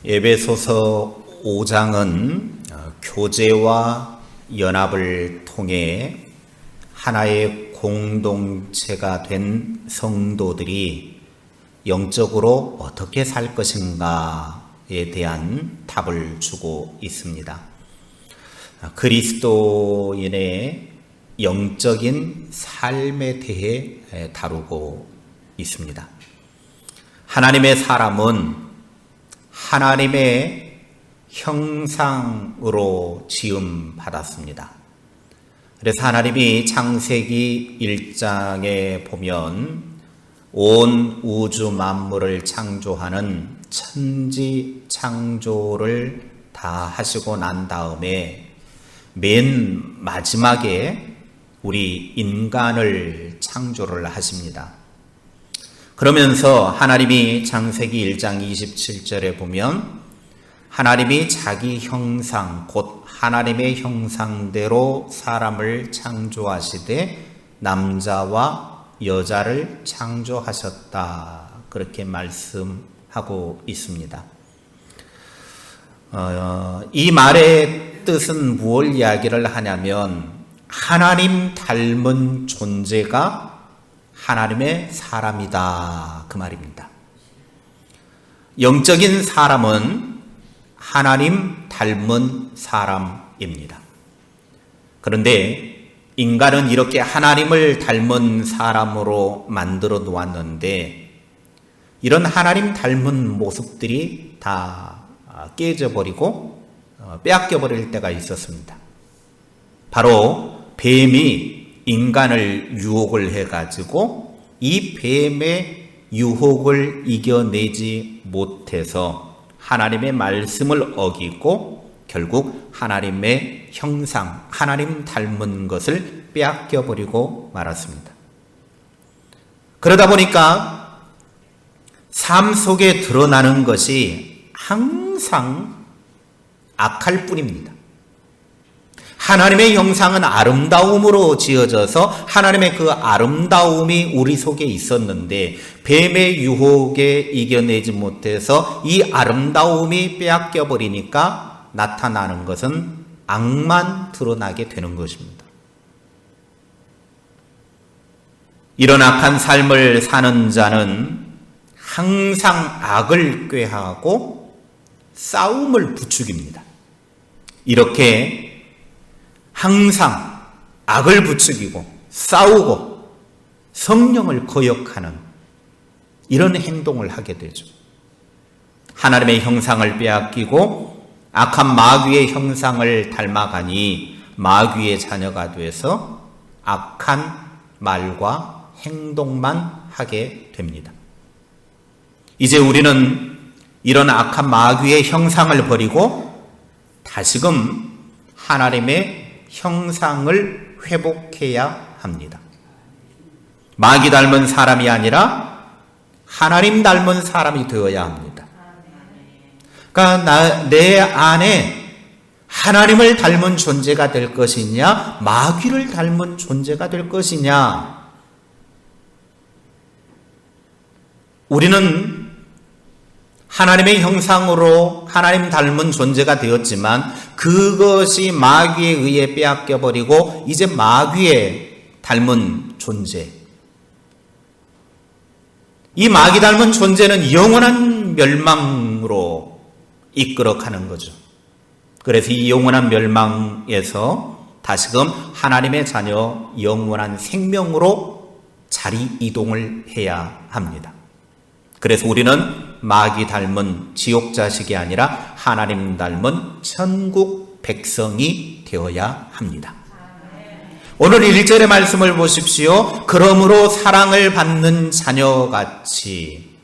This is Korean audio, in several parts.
에베소서 5장은 교제와 연합을 통해 하나의 공동체가 된 성도들이 영적으로 어떻게 살 것인가에 대한 답을 주고 있습니다. 그리스도인의 영적인 삶에 대해 다루고 있습니다. 하나님의 사람은 하나님의 형상으로 지음 받았습니다. 그래서 하나님이 창세기 1장에 보면 온 우주 만물을 창조하는 천지 창조를 다 하시고 난 다음에 맨 마지막에 우리 인간을 창조를 하십니다. 그러면서 하나님이 창세기 1장 27절에 보면 하나님이 자기 형상 곧 하나님의 형상대로 사람을 창조하시되 남자와 여자를 창조하셨다, 그렇게 말씀하고 있습니다. 이 말의 뜻은 무엇을 이야기를 하냐면 하나님 닮은 존재가 하나님의 사람이다, 그 말입니다. 영적인 사람은 하나님 닮은 사람입니다. 그런데 인간은 이렇게 하나님을 닮은 사람으로 만들어 놓았는데 이런 하나님 닮은 모습들이 다 깨져버리고 빼앗겨버릴 때가 있었습니다. 바로 뱀이 인간을 유혹을 해가지고 이 뱀의 유혹을 이겨내지 못해서 하나님의 말씀을 어기고 결국 하나님의 형상, 하나님 닮은 것을 빼앗겨버리고 말았습니다. 그러다 보니까 삶 속에 드러나는 것이 항상 악할 뿐입니다. 하나님의 형상은 아름다움으로 지어져서 하나님의 그 아름다움이 우리 속에 있었는데 뱀의 유혹에 이겨내지 못해서 이 아름다움이 빼앗겨 버리니까 나타나는 것은 악만 드러나게 되는 것입니다. 이런 악한 삶을 사는 자는 항상 악을 꾀하고 싸움을 부추깁니다. 이렇게 항상 악을 부추기고 싸우고 성령을 거역하는 이런 행동을 하게 되죠. 하나님의 형상을 빼앗기고 악한 마귀의 형상을 닮아가니 마귀의 자녀가 돼서 악한 말과 행동만 하게 됩니다. 이제 우리는 이런 악한 마귀의 형상을 버리고 다시금 하나님의 형상을 회복해야 합니다. 마귀 닮은 사람이 아니라 하나님 닮은 사람이 되어야 합니다. 그러니까 내 안에 하나님을 닮은 존재가 될 것이냐, 마귀를 닮은 존재가 될 것이냐. 우리는 하나님의 형상으로 하나님 닮은 존재가 되었지만 그것이 마귀에 의해 빼앗겨버리고 이제 마귀에 닮은 존재, 이 마귀 닮은 존재는 영원한 멸망으로 이끌어가는 거죠. 그래서 이 영원한 멸망에서 다시금 하나님의 자녀 영원한 생명으로 자리 이동을 해야 합니다. 그래서 우리는 마귀 닮은 지옥 자식이 아니라 하나님 닮은 천국 백성이 되어야 합니다. 오늘 1절의 말씀을 보십시오. 그러므로 사랑을 받는 자녀같이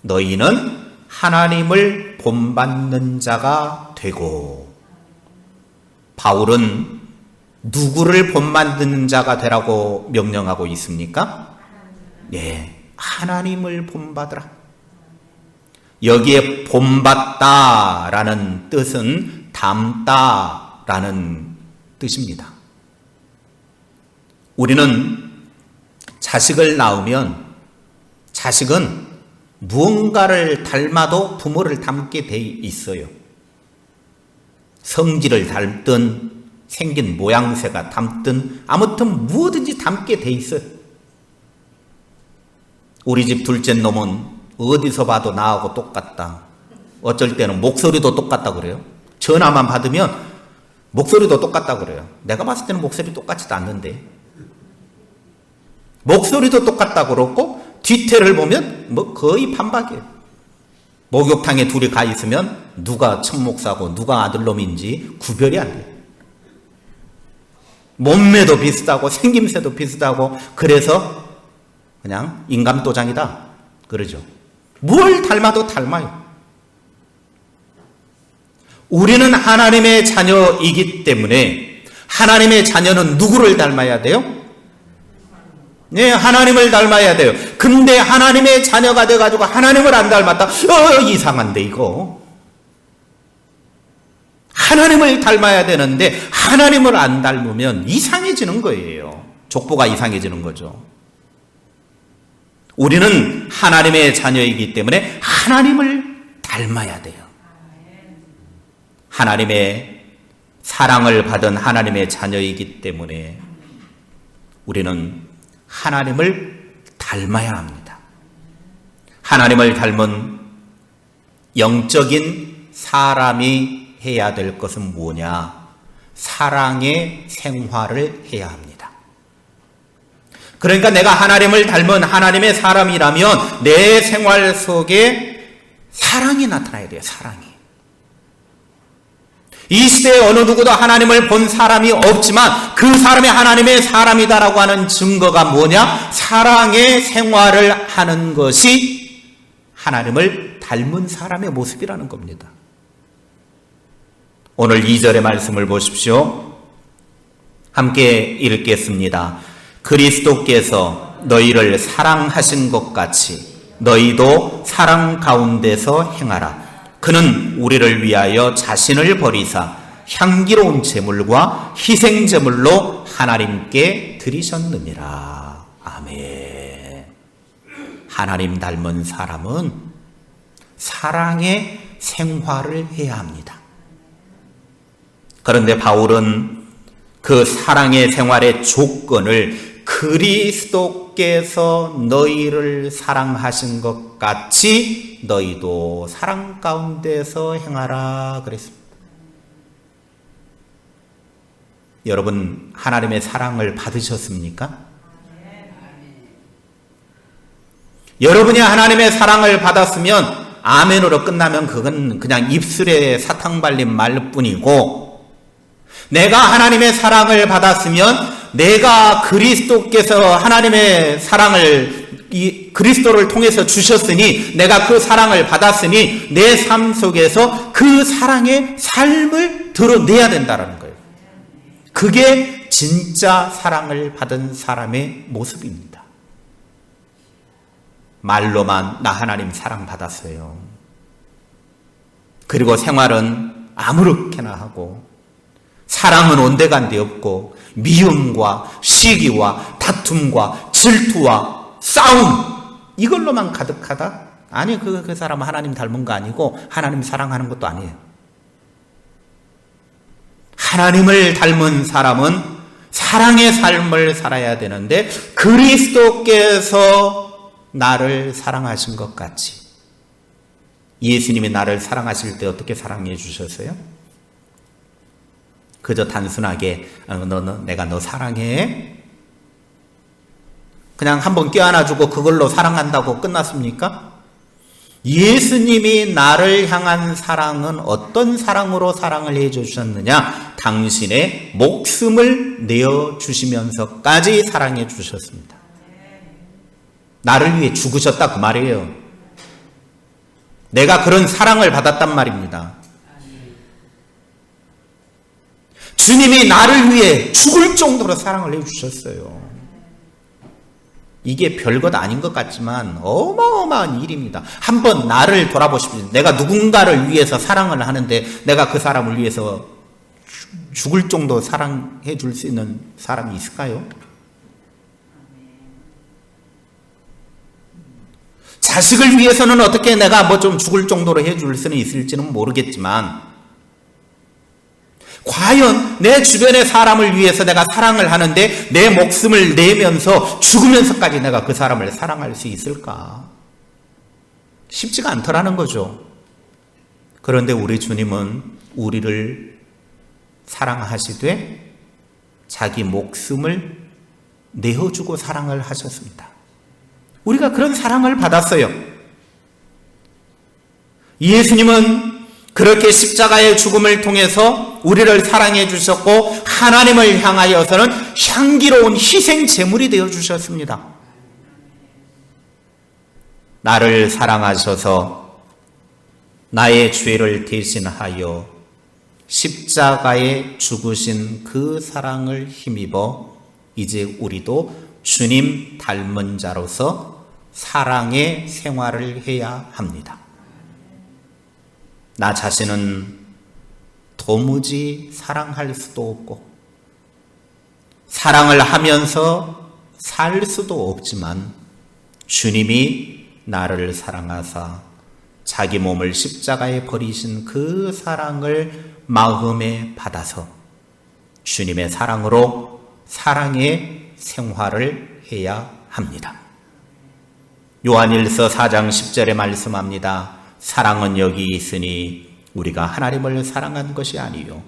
너희는 하나님을 본받는 자가 되고. 바울은 누구를 본받는 자가 되라고 명령하고 있습니까? 네, 하나님을 본받으라. 여기에 본받다라는 뜻은 닮다라는 뜻입니다. 우리는 자식을 낳으면 자식은 무언가를 닮아도 부모를 닮게 돼 있어요. 성질을 닮든 생긴 모양새가 닮든 아무튼 무엇든지 닮게 돼 있어요. 우리 집 둘째 놈은 어디서 봐도 나하고 똑같다. 어쩔 때는 목소리도 똑같다 그래요. 전화만 받으면 목소리도 똑같다 그래요. 내가 봤을 때는 목소리 똑같지도 않는데. 목소리도 똑같다 그렇고 뒤태를 보면 뭐 거의 반박이에요. 목욕탕에 둘이 가 있으면 누가 천목사고 누가 아들놈인지 구별이 안 돼요. 몸매도 비슷하고 생김새도 비슷하고 그래서 그냥 인감도장이다 그러죠. 뭘 닮아도 닮아요. 우리는 하나님의 자녀이기 때문에 하나님의 자녀는 누구를 닮아야 돼요? 네, 하나님을 닮아야 돼요. 근데 하나님의 자녀가 돼가지고 하나님을 안 닮았다. 이상한데 이거. 하나님을 닮아야 되는데 하나님을 안 닮으면 이상해지는 거예요. 족보가 이상해지는 거죠. 우리는 하나님의 자녀이기 때문에 하나님을 닮아야 돼요. 하나님의 사랑을 받은 하나님의 자녀이기 때문에 우리는 하나님을 닮아야 합니다. 하나님을 닮은 영적인 사람이 해야 될 것은 뭐냐? 사랑의 생활을 해야 합니다. 그러니까 내가 하나님을 닮은 하나님의 사람이라면 내 생활 속에 사랑이 나타나야 돼요. 사랑이. 이 시대에 어느 누구도 하나님을 본 사람이 없지만 그 사람이 하나님의 사람이다라고 하는 증거가 뭐냐? 사랑의 생활을 하는 것이 하나님을 닮은 사람의 모습이라는 겁니다. 오늘 2절의 말씀을 보십시오. 함께 읽겠습니다. 그리스도께서 너희를 사랑하신 것 같이 너희도 사랑 가운데서 행하라. 그는 우리를 위하여 자신을 버리사 향기로운 제물과 희생제물로 하나님께 드리셨느니라. 아멘. 하나님 닮은 사람은 사랑의 생활을 해야 합니다. 그런데 바울은 그 사랑의 생활의 조건을 그리스도께서 너희를 사랑하신 것 같이 너희도 사랑 가운데서 행하라 그랬습니다. 여러분 하나님의 사랑을 받으셨습니까? 여러분이 하나님의 사랑을 받았으면 아멘으로 끝나면 그건 그냥 입술에 사탕 발린 말뿐이고, 내가 하나님의 사랑을 받았으면 내가 그리스도께서 하나님의 사랑을 그리스도를 통해서 주셨으니 내가 그 사랑을 받았으니 내 삶 속에서 그 사랑의 삶을 드러내야 된다는 거예요. 그게 진짜 사랑을 받은 사람의 모습입니다. 말로만 나 하나님 사랑 받았어요. 그리고 생활은 아무렇게나 하고 사랑은 온데간데 없고 미움과 시기와 다툼과 질투와 싸움 이걸로만 가득하다? 아니 그 사람은 하나님 닮은 거 아니고 하나님 사랑하는 것도 아니에요. 하나님을 닮은 사람은 사랑의 삶을 살아야 되는데 그리스도께서 나를 사랑하신 것 같이, 예수님이 나를 사랑하실 때 어떻게 사랑해 주셨어요? 그저 단순하게 내가 너 사랑해? 그냥 한번 껴안아주고 그걸로 사랑한다고 끝났습니까? 예수님이 나를 향한 사랑은 어떤 사랑으로 사랑을 해주셨느냐? 당신의 목숨을 내어주시면서까지 사랑해 주셨습니다. 나를 위해 죽으셨다 그 말이에요. 내가 그런 사랑을 받았단 말입니다. 주님이 나를 위해 죽을 정도로 사랑을 해주셨어요. 이게 별것 아닌 것 같지만 어마어마한 일입니다. 한번 나를 돌아보십시오. 내가 누군가를 위해서 사랑을 하는데 내가 그 사람을 위해서 죽을 정도 사랑해 줄 수 있는 사람이 있을까요? 자식을 위해서는 어떻게 내가 뭐 좀 죽을 정도로 해줄 수는 있을지는 모르겠지만, 과연 내 주변의 사람을 위해서 내가 사랑을 하는데 내 목숨을 내면서 죽으면서까지 내가 그 사람을 사랑할 수 있을까? 쉽지가 않더라는 거죠. 그런데 우리 주님은 우리를 사랑하시되 자기 목숨을 내어주고 사랑을 하셨습니다. 우리가 그런 사랑을 받았어요. 예수님은 그렇게 십자가의 죽음을 통해서 우리를 사랑해 주셨고 하나님을 향하여서는 향기로운 희생 제물이 되어 주셨습니다. 나를 사랑하셔서 나의 죄를 대신하여 십자가에 죽으신 그 사랑을 힘입어 이제 우리도 주님 닮은 자로서 사랑의 생활을 해야 합니다. 나 자신은 도무지 사랑할 수도 없고 사랑을 하면서 살 수도 없지만 주님이 나를 사랑하사 자기 몸을 십자가에 버리신 그 사랑을 마음에 받아서 주님의 사랑으로 사랑의 생활을 해야 합니다. 요한일서 4장 10절에 말씀합니다. 사랑은 여기 있으니 우리가 하나님을 사랑한 것이 아니요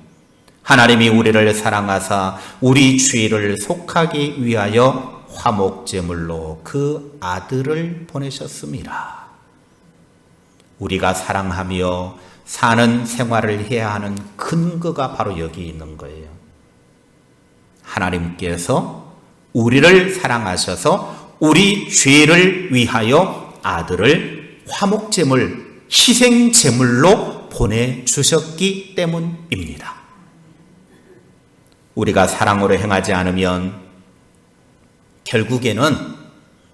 하나님이 우리를 사랑하사 우리 죄를 속하기 위하여 화목제물로 그 아들을 보내셨습니다. 우리가 사랑하며 사는 생활을 해야 하는 근거가 바로 여기 있는 거예요. 하나님께서 우리를 사랑하셔서 우리 죄를 위하여 아들을 화목제물, 희생제물로 보내주셨기 때문입니다. 우리가 사랑으로 행하지 않으면 결국에는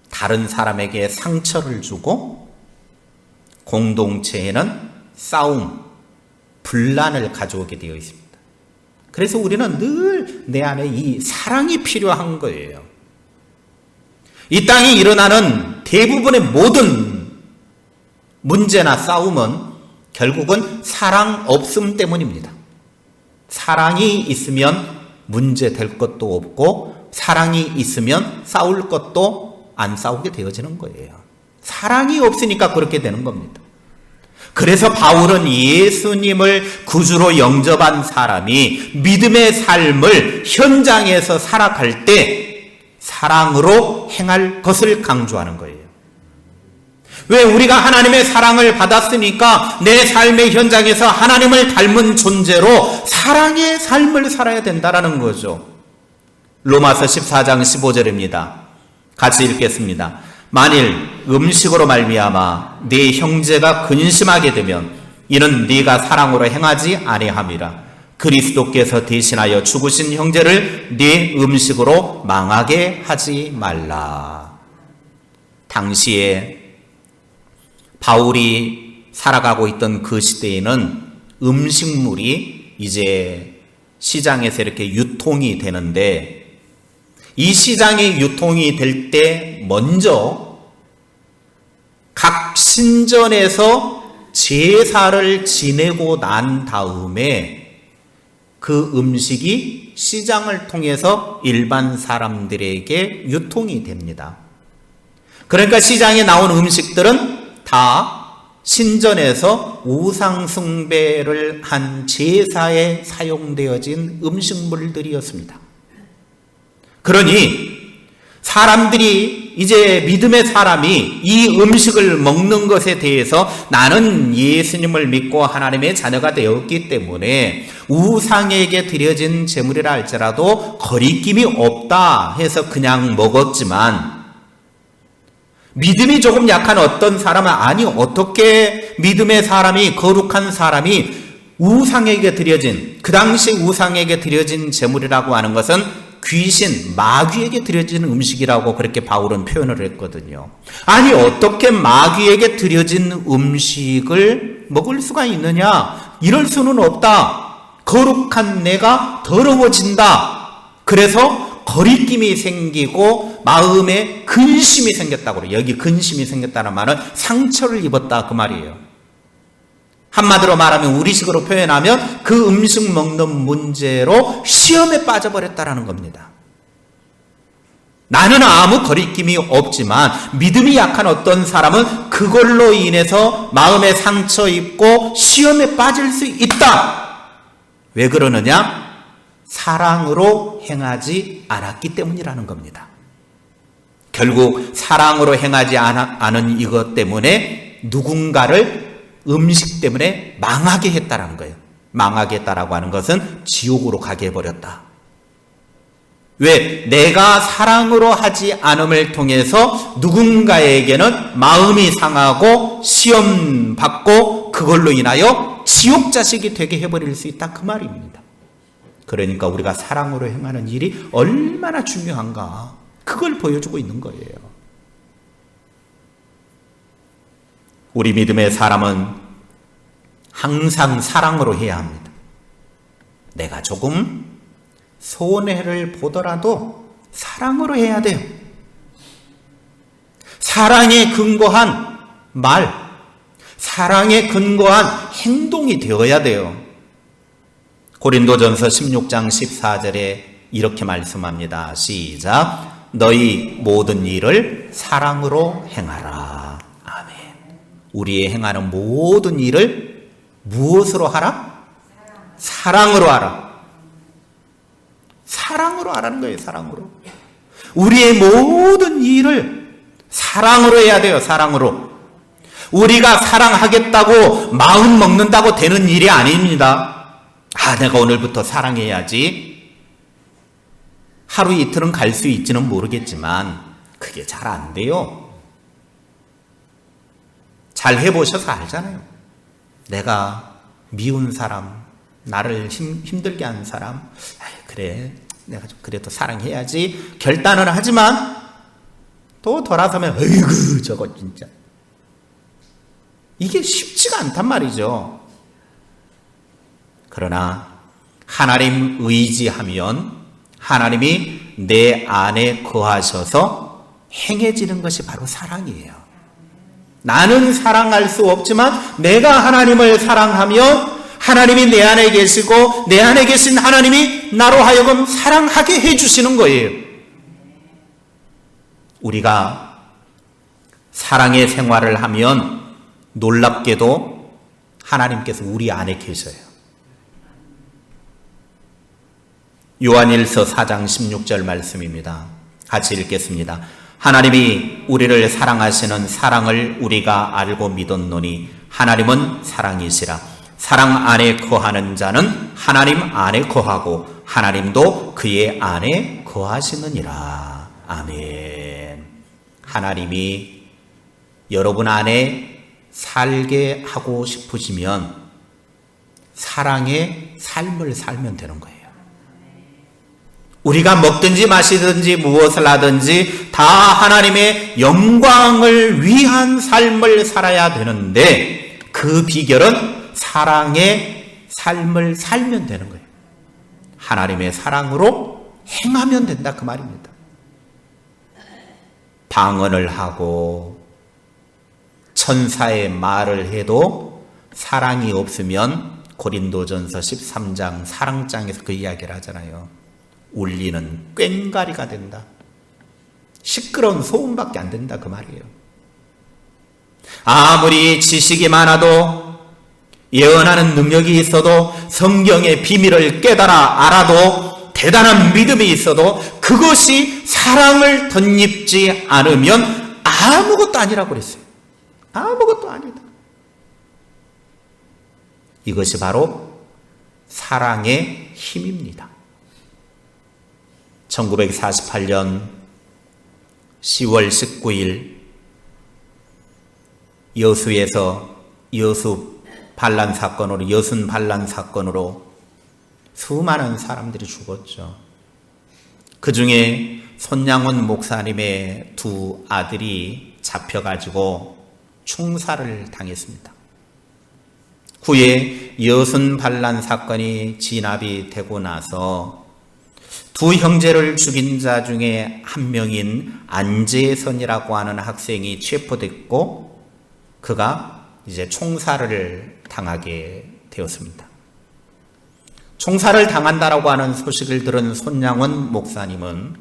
다른 사람에게 상처를 주고 공동체에는 싸움, 분란을 가져오게 되어 있습니다. 그래서 우리는 늘 내 안에 이 사랑이 필요한 거예요. 이 땅에 일어나는 대부분의 모든 문제나 싸움은 결국은 사랑 없음 때문입니다. 사랑이 있으면 문제 될 것도 없고 사랑이 있으면 싸울 것도 안 싸우게 되어지는 거예요. 사랑이 없으니까 그렇게 되는 겁니다. 그래서 바울은 예수님을 구주로 영접한 사람이 믿음의 삶을 현장에서 살아갈 때 사랑으로 행할 것을 강조하는 거예요. 왜? 우리가 하나님의 사랑을 받았으니까 내 삶의 현장에서 하나님을 닮은 존재로 사랑의 삶을 살아야 된다는 거죠. 로마서 14장 15절입니다. 같이 읽겠습니다. 만일 음식으로 말미암아 네 형제가 근심하게 되면 이는 네가 사랑으로 행하지 아니함이라. 그리스도께서 대신하여 죽으신 형제를 네 음식으로 망하게 하지 말라. 당시에 바울이 살아가고 있던 그 시대에는 음식물이 이제 시장에서 이렇게 유통이 되는데 이 시장에 유통이 될 때 먼저 각 신전에서 제사를 지내고 난 다음에 그 음식이 시장을 통해서 일반 사람들에게 유통이 됩니다. 그러니까 시장에 나온 음식들은 다 신전에서 우상 숭배를 한 제사에 사용되어진 음식물들이었습니다. 그러니 사람들이 이제 믿음의 사람이 이 음식을 먹는 것에 대해서 나는 예수님을 믿고 하나님의 자녀가 되었기 때문에 우상에게 드려진 제물이라 할지라도 거리낌이 없다 해서 그냥 먹었지만 믿음이 조금 약한 어떤 사람은 아니 어떻게 믿음의 사람이 거룩한 사람이 우상에게 드려진 그 당시 우상에게 드려진 제물이라고 하는 것은 귀신, 마귀에게 드려진 음식이라고 그렇게 바울은 표현을 했거든요. 아니 어떻게 마귀에게 드려진 음식을 먹을 수가 있느냐? 이럴 수는 없다. 거룩한 내가 더러워진다. 그래서 거리낌이 생기고 마음에 근심이 생겼다고 그래요. 여기 근심이 생겼다는 말은 상처를 입었다 그 말이에요. 한마디로 말하면 우리식으로 표현하면 그 음식 먹는 문제로 시험에 빠져버렸다라는 겁니다. 나는 아무 거리낌이 없지만 믿음이 약한 어떤 사람은 그걸로 인해서 마음에 상처 입고 시험에 빠질 수 있다. 왜 그러느냐? 사랑으로 행하지 않았기 때문이라는 겁니다. 결국 사랑으로 행하지 않은 이것 때문에 누군가를 음식 때문에 망하게 했다라는 거예요. 망하게 했다라고 하는 것은 지옥으로 가게 해버렸다. 왜? 내가 사랑으로 하지 않음을 통해서 누군가에게는 마음이 상하고 시험 받고 그걸로 인하여 지옥 자식이 되게 해버릴 수 있다 그 말입니다. 그러니까 우리가 사랑으로 행하는 일이 얼마나 중요한가 그걸 보여주고 있는 거예요. 우리 믿음의 사람은 항상 사랑으로 해야 합니다. 내가 조금 손해를 보더라도 사랑으로 해야 돼요. 사랑에 근거한 말, 사랑에 근거한 행동이 되어야 돼요. 고린도전서 16장 14절에 이렇게 말씀합니다. 시작. 너희 모든 일을 사랑으로 행하라. 아멘. 우리의 행하는 모든 일을 무엇으로 하라? 사랑으로 하라. 사랑으로 하라는 거예요. 사랑으로. 우리의 모든 일을 사랑으로 해야 돼요. 사랑으로. 우리가 사랑하겠다고 마음 먹는다고 되는 일이 아닙니다. 내가 오늘부터 사랑해야지. 하루 이틀은 갈 수 있지는 모르겠지만 그게 잘 안 돼요. 잘 해보셔서 알잖아요. 내가 미운 사람, 나를 힘들게 하는 사람, 그래, 내가 좀 그래도 사랑해야지 결단은 하지만 또 돌아서면 어이구 저거 진짜 이게 쉽지가 않단 말이죠. 그러나 하나님 의지하면 하나님이 내 안에 거하셔서 행해지는 것이 바로 사랑이에요. 나는 사랑할 수 없지만 내가 하나님을 사랑하면 하나님이 내 안에 계시고 내 안에 계신 하나님이 나로 하여금 사랑하게 해주시는 거예요. 우리가 사랑의 생활을 하면 놀랍게도 하나님께서 우리 안에 계셔요. 요한일서 4장 16절 말씀입니다. 같이 읽겠습니다. 하나님이 우리를 사랑하시는 사랑을 우리가 알고 믿었노니 하나님은 사랑이시라. 사랑 안에 거하는 자는 하나님 안에 거하고 하나님도 그의 안에 거하시느니라. 아멘. 하나님이 여러분 안에 살게 하고 싶으시면 사랑의 삶을 살면 되는 거예요. 우리가 먹든지 마시든지 무엇을 하든지 다 하나님의 영광을 위한 삶을 살아야 되는데 그 비결은 사랑의 삶을 살면 되는 거예요. 하나님의 사랑으로 행하면 된다 그 말입니다. 방언을 하고 천사의 말을 해도 사랑이 없으면 고린도전서 13장 사랑장에서 그 이야기를 하잖아요. 울리는 꽹과리가 된다. 시끄러운 소음밖에 안 된다 그 말이에요. 아무리 지식이 많아도 예언하는 능력이 있어도 성경의 비밀을 깨달아 알아도 대단한 믿음이 있어도 그것이 사랑을 덧입지 않으면 아무것도 아니라고 그랬어요. 아무것도 아니다. 이것이 바로 사랑의 힘입니다. 1948년 10월 19일 여수에서 여순 반란 사건으로 수많은 사람들이 죽었죠. 그 중에 손양원 목사님의 두 아들이 잡혀가지고 충사를 당했습니다. 후에 여순 반란 사건이 진압이 되고 나서 두 형제를 죽인 자 중에 한 명인 안재선이라고 하는 학생이 체포됐고 그가 이제 총살을 당하게 되었습니다. 총살을 당한다라고 하는 소식을 들은 손양원 목사님은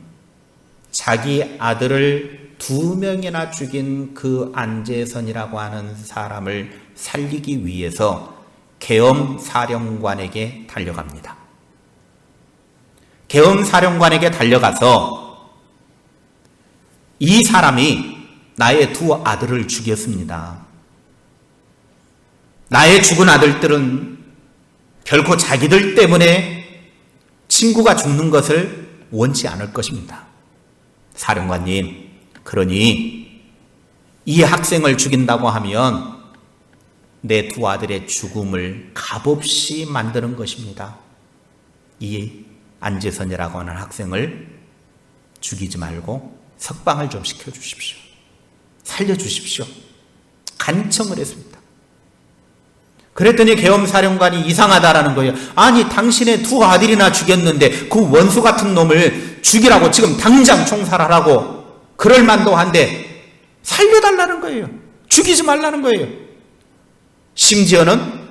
자기 아들을 2명이나 죽인 그 안재선이라고 하는 사람을 살리기 위해서 계엄사령관에게 달려갑니다. 계엄사령관에게 달려가서 이 사람이 나의 2 아들을 죽였습니다. 나의 죽은 아들들은 결코 자기들 때문에 친구가 죽는 것을 원치 않을 것입니다. 사령관님, 그러니 이 학생을 죽인다고 하면 내 2 아들의 죽음을 값없이 만드는 것입니다. 이 안재선이라고 하는 학생을 죽이지 말고 석방을 좀 시켜주십시오. 살려주십시오. 간청을 했습니다. 그랬더니 계엄사령관이 이상하다라는 거예요. 아니, 당신의 2 아들이나 죽였는데 그 원수 같은 놈을 죽이라고 지금 당장 총살하라고 그럴 만도 한데 살려달라는 거예요. 죽이지 말라는 거예요. 심지어는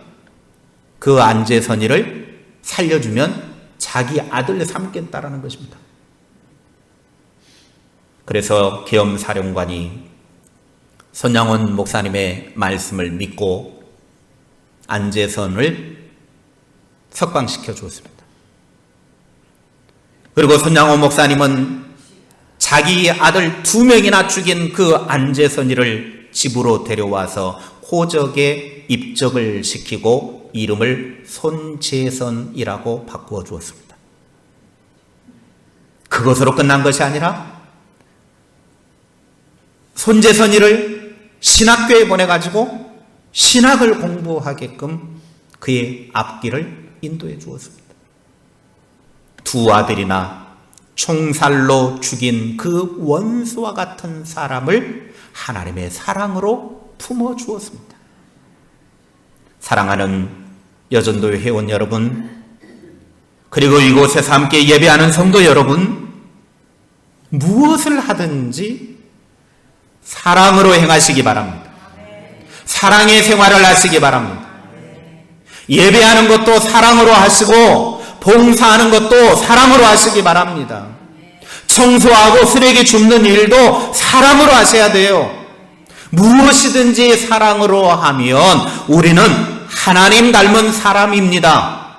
그 안재선이를 살려주면 자기 아들을 삼겠다라는 것입니다. 그래서 계엄사령관이 손양원 목사님의 말씀을 믿고 안재선을 석방시켜 주었습니다. 그리고 손양원 목사님은 자기 아들 2명이나 죽인 그 안재선이를 집으로 데려와서 호적에 입적을 시키고 이름을 손재선이라고 바꾸어 주었습니다. 그것으로 끝난 것이 아니라 손재선이를 신학교에 보내가지고 신학을 공부하게끔 그의 앞길을 인도해 주었습니다. 2 아들이나 총살로 죽인 그 원수와 같은 사람을 하나님의 사랑으로 품어 주었습니다. 사랑하는 여전도 회원 여러분, 그리고 이곳에서 함께 예배하는 성도 여러분, 무엇을 하든지 사랑으로 행하시기 바랍니다. 사랑의 생활을 하시기 바랍니다. 예배하는 것도 사랑으로 하시고 봉사하는 것도 사랑으로 하시기 바랍니다. 청소하고 쓰레기 줍는 일도 사랑으로 하셔야 돼요. 무엇이든지 사랑으로 하면 우리는 하나님 닮은 사람입니다.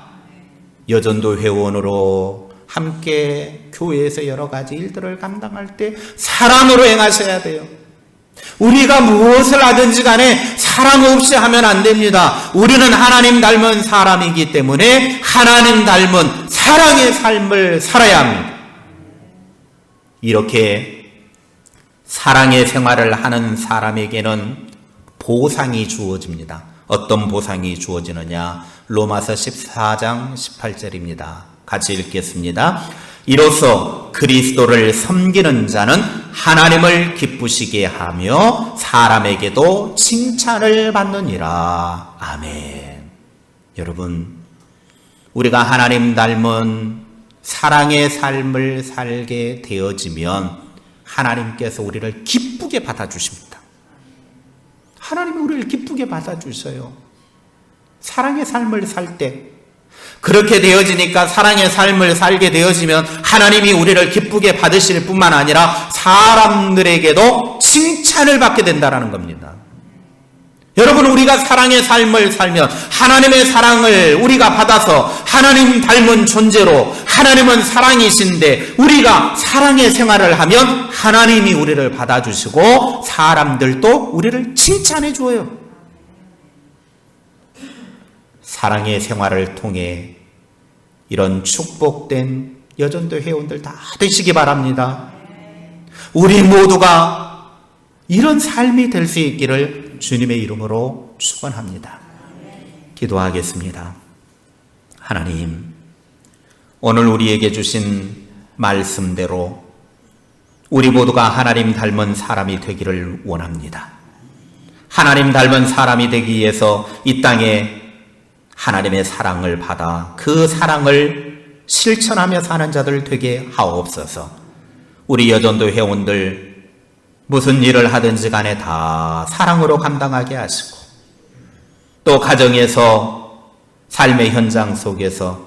여전도 회원으로 함께 교회에서 여러 가지 일들을 감당할 때 사랑으로 행하셔야 돼요. 우리가 무엇을 하든지 간에 사랑 없이 하면 안 됩니다. 우리는 하나님 닮은 사람이기 때문에 하나님 닮은 사랑의 삶을 살아야 합니다. 이렇게 사랑의 생활을 하는 사람에게는 보상이 주어집니다. 어떤 보상이 주어지느냐? 로마서 14장 18절입니다. 같이 읽겠습니다. 이로써 그리스도를 섬기는 자는 하나님을 기쁘시게 하며 사람에게도 칭찬을 받느니라. 아멘. 여러분, 우리가 하나님 닮은 사랑의 삶을 살게 되어지면 하나님께서 우리를 기쁘게 받아주십니다. 하나님이 우리를 기쁘게 받아주셔요. 사랑의 삶을 살 때. 그렇게 되어지니까 사랑의 삶을 살게 되어지면 하나님이 우리를 기쁘게 받으실 뿐만 아니라 사람들에게도 칭찬을 받게 된다는 겁니다. 여러분, 우리가 사랑의 삶을 살면 하나님의 사랑을 우리가 받아서 하나님 닮은 존재로, 하나님은 사랑이신데 우리가 사랑의 생활을 하면 하나님이 우리를 받아주시고 사람들도 우리를 칭찬해 줘요. 사랑의 생활을 통해 이런 축복된 여전도 회원들 다 되시기 바랍니다. 우리 모두가 이런 삶이 될 수 있기를 주님의 이름으로 축원합니다. 기도하겠습니다. 하나님, 오늘 우리에게 주신 말씀대로 우리 모두가 하나님 닮은 사람이 되기를 원합니다. 하나님 닮은 사람이 되기 위해서 이 땅에 하나님의 사랑을 받아 그 사랑을 실천하며 사는 자들 되게 하옵소서. 우리 여전도 회원들 무슨 일을 하든지 간에 다 사랑으로 감당하게 하시고, 또 가정에서 삶의 현장 속에서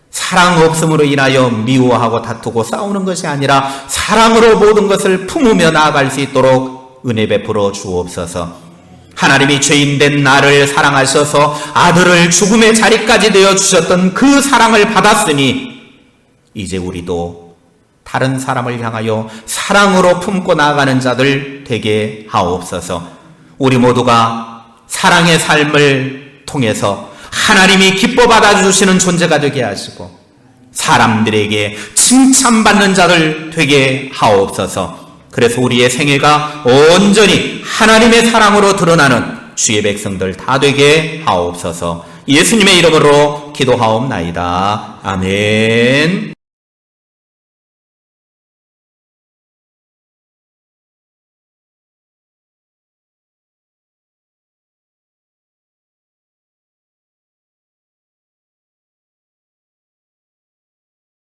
사랑 없음으로 인하여 미워하고 다투고 싸우는 것이 아니라 사랑으로 모든 것을 품으며 나아갈 수 있도록 은혜 베풀어 주옵소서. 하나님이 죄인된 나를 사랑하셔서 아들을 죽음의 자리까지 내어주셨던 그 사랑을 받았으니 이제 우리도 다른 사람을 향하여 사랑으로 품고 나아가는 자들 되게 하옵소서. 우리 모두가 사랑의 삶을 통해서 하나님이 기뻐 받아주시는 존재가 되게 하시고 사람들에게 칭찬받는 자들 되게 하옵소서. 그래서 우리의 생애가 온전히 하나님의 사랑으로 드러나는 주의 백성들 다 되게 하옵소서. 예수님의 이름으로 기도하옵나이다. 아멘.